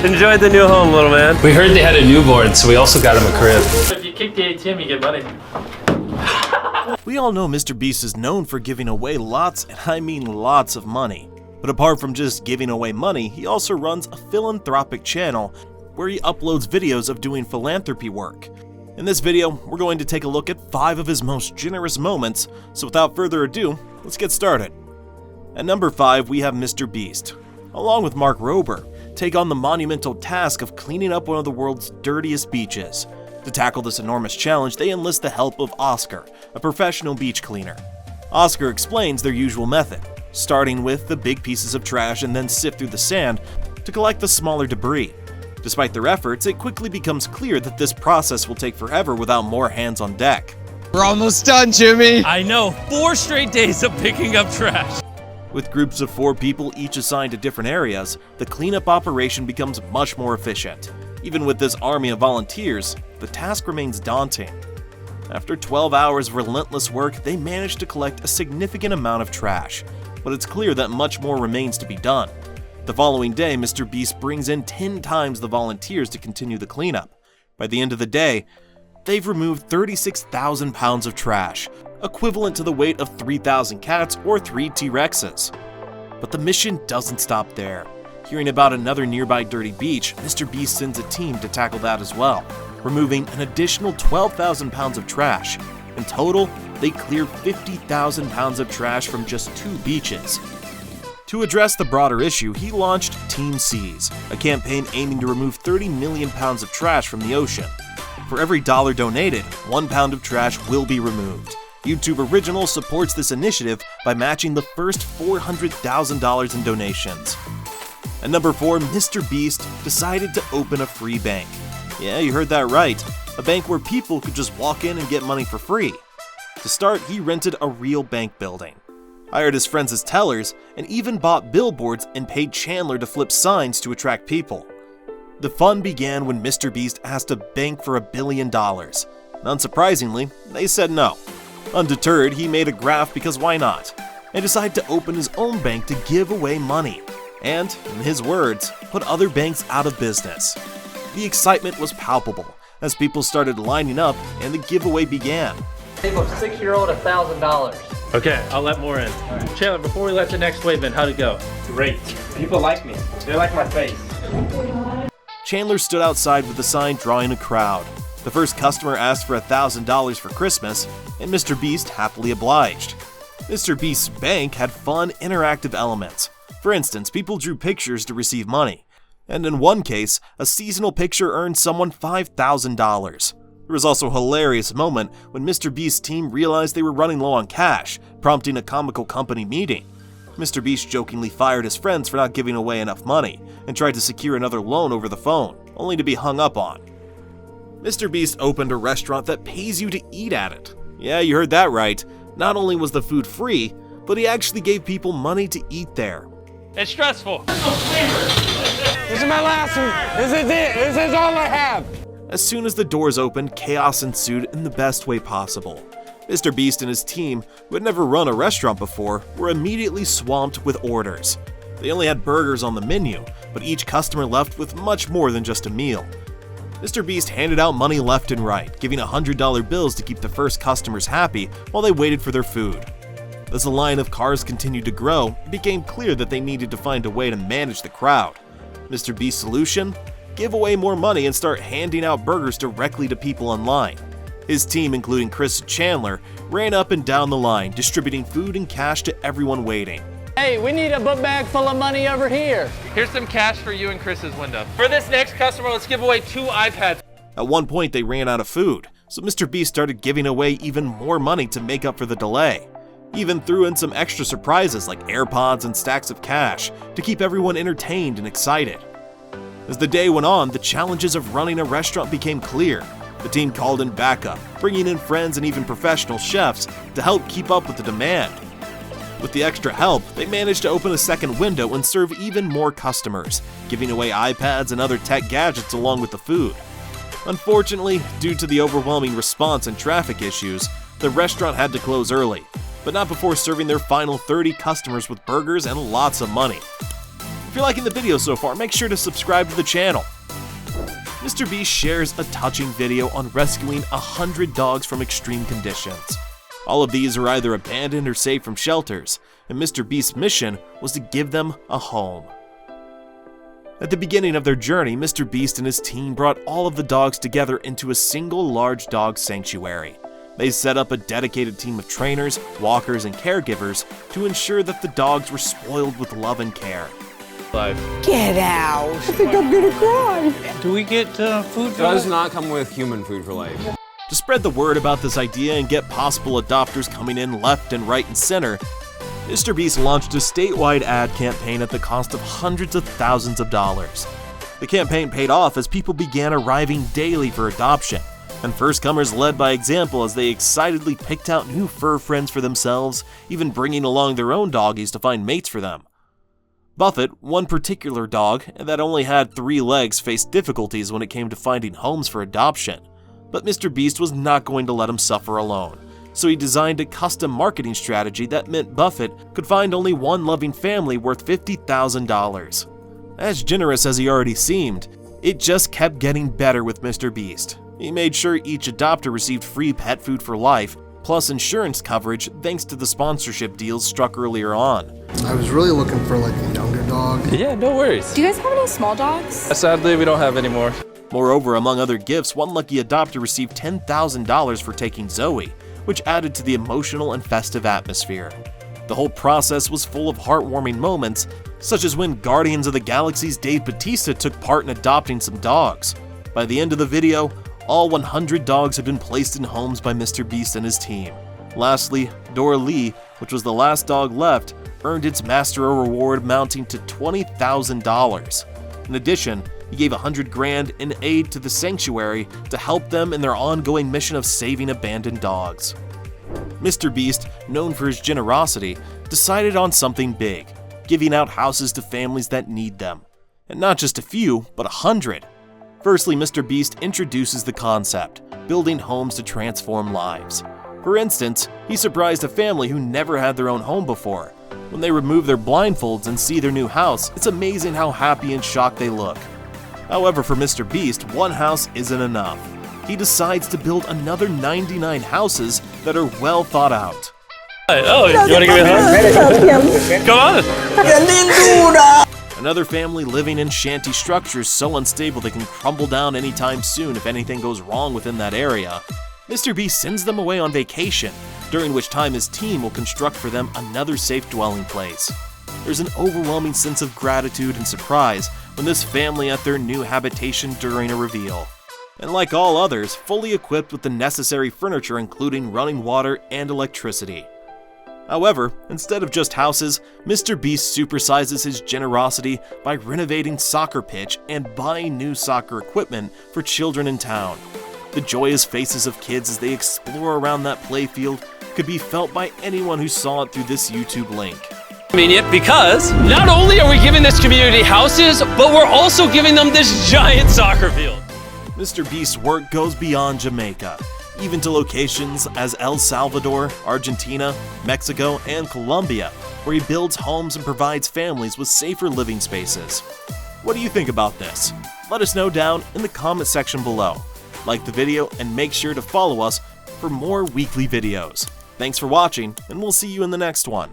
Enjoy the new home, little man. We heard they had a newborn, so we also got him a crib. If you kick the ATM, you get money. We all know MrBeast is known for giving away lots, and I mean lots of money. But apart from just giving away money, he also runs a philanthropic channel where he uploads videos of doing philanthropy work. In this video, we're going to take a look at 5 of his most generous moments, so without further ado, let's get started. At number 5, we have MrBeast. Along with Mark Rober, take on the monumental task of cleaning up one of the world's dirtiest beaches. To tackle this enormous challenge, they enlist the help of Oscar, a professional beach cleaner. Oscar explains their usual method, starting with the big pieces of trash and then sift through the sand to collect the smaller debris. Despite their efforts, it quickly becomes clear that this process will take forever without more hands on deck. We're almost done, Jimmy! I know, 4 straight days of picking up trash. With groups of 4 people each assigned to different areas, the cleanup operation becomes much more efficient. Even with this army of volunteers, the task remains daunting. After 12 hours of relentless work, they manage to collect a significant amount of trash, but it's clear that much more remains to be done. The following day, MrBeast brings in 10 times the volunteers to continue the cleanup. By the end of the day, they've removed 36,000 pounds of trash, equivalent to the weight of 3,000 cats or 3 T-Rexes. But the mission doesn't stop there. Hearing about another nearby dirty beach, MrBeast sends a team to tackle that as well, removing an additional 12,000 pounds of trash. In total, they cleared 50,000 pounds of trash from just 2 beaches. To address the broader issue, he launched Team Seas, a campaign aiming to remove 30 million pounds of trash from the ocean. For every dollar donated, 1 pound of trash will be removed. YouTube Original supports this initiative by matching the first $400,000 in donations. At number 4, MrBeast decided to open a free bank. Yeah, you heard that right, a bank where people could just walk in and get money for free. To start, he rented a real bank building, hired his friends as tellers, and even bought billboards and paid Chandler to flip signs to attract people. The fun began when MrBeast asked a bank for $1 billion. Unsurprisingly, they said no. Undeterred, he made a graph because why not, and decided to open his own bank to give away money, and, in his words, put other banks out of business. The excitement was palpable as people started lining up and the giveaway began. Save a 6-year-old $1,000. Okay, I'll let more in. Chandler, before we let the next wave in, how'd it go? Great. People like me. They like my face. Chandler stood outside with a sign drawing a crowd. The first customer asked for $1,000 for Christmas, and MrBeast happily obliged. MrBeast's bank had fun, interactive elements. For instance, people drew pictures to receive money, and in one case, a seasonal picture earned someone $5,000. There was also a hilarious moment when MrBeast's team realized they were running low on cash, prompting a comical company meeting. MrBeast jokingly fired his friends for not giving away enough money, and tried to secure another loan over the phone, only to be hung up on. MrBeast opened a restaurant that pays you to eat at it. Yeah, you heard that right. Not only was the food free, but he actually gave people money to eat there. It's stressful. This is my last one! This is it! This is all I have! As soon as the doors opened, chaos ensued in the best way possible. MrBeast and his team, who had never run a restaurant before, were immediately swamped with orders. They only had burgers on the menu, but each customer left with much more than just a meal. MrBeast handed out money left and right, giving $100 bills to keep the first customers happy while they waited for their food. As the line of cars continued to grow, it became clear that they needed to find a way to manage the crowd. MrBeast's solution? Give away more money and start handing out burgers directly to people online. His team, including Chris and Chandler, ran up and down the line, distributing food and cash to everyone waiting. Hey, we need a book bag full of money over here. Here's some cash for you and Chris's window. For this next customer, let's give away 2 iPads. At one point, they ran out of food, so MrBeast started giving away even more money to make up for the delay. He even threw in some extra surprises like AirPods and stacks of cash to keep everyone entertained and excited. As the day went on, the challenges of running a restaurant became clear. The team called in backup, bringing in friends and even professional chefs to help keep up with the demand. With the extra help, they managed to open a second window and serve even more customers, giving away iPads and other tech gadgets along with the food. Unfortunately, due to the overwhelming response and traffic issues, the restaurant had to close early, but not before serving their final 30 customers with burgers and lots of money. you're liking the video so far, make sure to subscribe to the channel. MrBeast shares a touching video on rescuing 100 dogs from extreme conditions. All of these are either abandoned or saved from shelters, and MrBeast's mission was to give them a home. At the beginning of their journey, MrBeast and his team brought all of the dogs together into a single large dog sanctuary. They set up a dedicated team of trainers, walkers, and caregivers to ensure that the dogs were spoiled with love and care. Get out. I think I'm gonna cry. Do we get food? Does not come with human food for life. To spread the word about this idea and get possible adopters coming in left and right and center, MrBeast launched a statewide ad campaign at the cost of hundreds of thousands of dollars. The campaign paid off as people began arriving daily for adoption, and first-comers led by example as they excitedly picked out new fur friends for themselves, even bringing along their own doggies to find mates for them. Buffett, one particular dog that only had 3 legs, faced difficulties when it came to finding homes for adoption. But MrBeast was not going to let him suffer alone, so he designed a custom marketing strategy that meant Buffett could find only one loving family worth $50,000. As generous as he already seemed, it just kept getting better with MrBeast. He made sure each adopter received free pet food for life, plus insurance coverage thanks to the sponsorship deals struck earlier on. I was really looking for like a younger dog. Yeah, no worries. Do you guys have any small dogs? Sadly, we don't have any more. Moreover, among other gifts, one lucky adopter received $10,000 for taking Zoe, which added to the emotional and festive atmosphere. The whole process was full of heartwarming moments, such as when Guardians of the Galaxy's Dave Bautista took part in adopting some dogs. By the end of the video, all 100 dogs had been placed in homes by MrBeast and his team. Lastly, Dora Lee, which was the last dog left, earned its master reward amounting to $20,000. In addition, he gave $100,000 in aid to the sanctuary to help them in their ongoing mission of saving abandoned dogs. MrBeast, known for his generosity, decided on something big, giving out houses to families that need them. And not just a few, but 100. Firstly, MrBeast introduces the concept, building homes to transform lives. For instance, he surprised a family who never had their own home before. When they remove their blindfolds and see their new house, it's amazing how happy and shocked they look. However, for MrBeast, one house isn't enough. He decides to build another 99 houses that are well thought out. Oh, you want to give me a hug? Come on. Another family living in shanty structures so unstable they can crumble down anytime soon if anything goes wrong within that area. MrBeast sends them away on vacation, during which time his team will construct for them another safe dwelling place. There's an overwhelming sense of gratitude and surprise when this family at their new habitation during a reveal. And like all others, fully equipped with the necessary furniture including running water and electricity. However, instead of just houses, MrBeast supersizes his generosity by renovating soccer pitch and buying new soccer equipment for children in town. The joyous faces of kids as they explore around that playfield could be felt by anyone who saw it through this YouTube link. Convenient because not only are we giving this community houses, but we're also giving them this giant soccer field. MrBeast's work goes beyond Jamaica, even to locations as El Salvador, Argentina, Mexico, and Colombia, where he builds homes and provides families with safer living spaces. What do you think about this? Let us know down in the comment section below. Like the video and make sure to follow us for more weekly videos. Thanks for watching, and we'll see you in the next one.